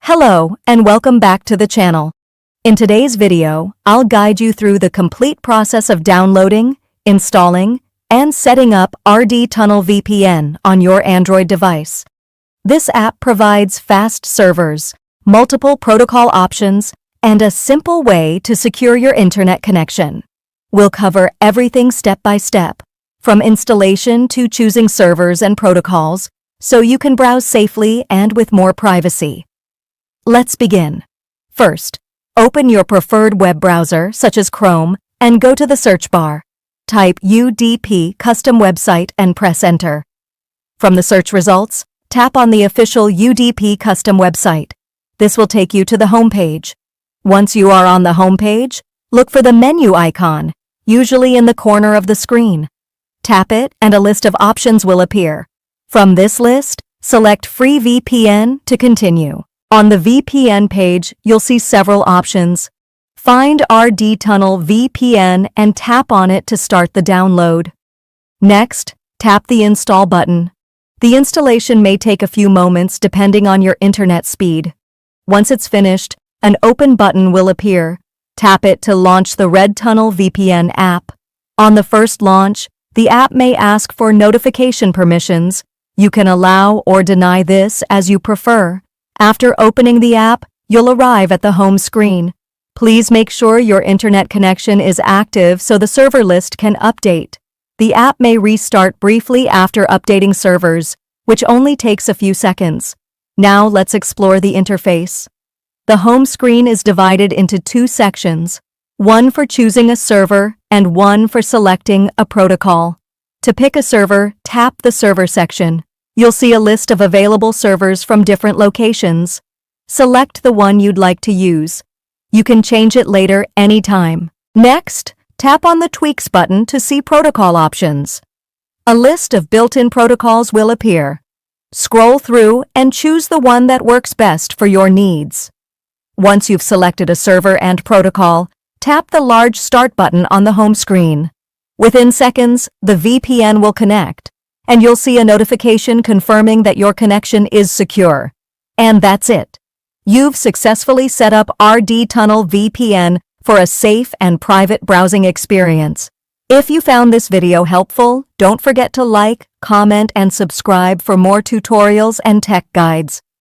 Hello, and welcome back to the channel. In today's video, I'll guide you through the complete process of downloading, installing, and setting up RD Tunnel VPN on your Android device. This app provides fast servers, multiple protocol options, and a simple way to secure your internet connection. We'll cover everything step by step, from installation to choosing servers and protocols, so you can browse safely and with more privacy. Let's begin. First, open your preferred web browser, such as Chrome, and go to the search bar. Type UDP Custom Website and press Enter. From the search results, tap on the official UDP Custom website. This will take you to the home page. Once you are on the home page, look for the menu icon, usually in the corner of the screen. Tap it and a list of options will appear. From this list, select Free VPN to continue. On the VPN page, you'll see several options. Find RD Tunnel VPN and tap on it to start the download. Next, tap the Install button. The installation may take a few moments depending on your internet speed. Once it's finished, an Open button will appear. Tap it to launch the Red Tunnel VPN app. On the first launch, the app may ask for notification permissions. You can allow or deny this as you prefer. After opening the app, you'll arrive at the home screen. Please make sure your internet connection is active so the server list can update. The app may restart briefly after updating servers, which only takes a few seconds. Now let's explore the interface. The home screen is divided into two sections, one for choosing a server and one for selecting a protocol. To pick a server, tap the Server section. You'll see a list of available servers from different locations. Select the one you'd like to use. You can change it later anytime. Next, tap on the Tweaks button to see protocol options. A list of built-in protocols will appear. Scroll through and choose the one that works best for your needs. Once you've selected a server and protocol, tap the large Start button on the home screen. Within seconds, the VPN will connect, and you'll see a notification confirming that your connection is secure. And that's it. You've successfully set up RD Tunnel VPN for a safe and private browsing experience. If you found this video helpful, don't forget to like, comment, and subscribe for more tutorials and tech guides.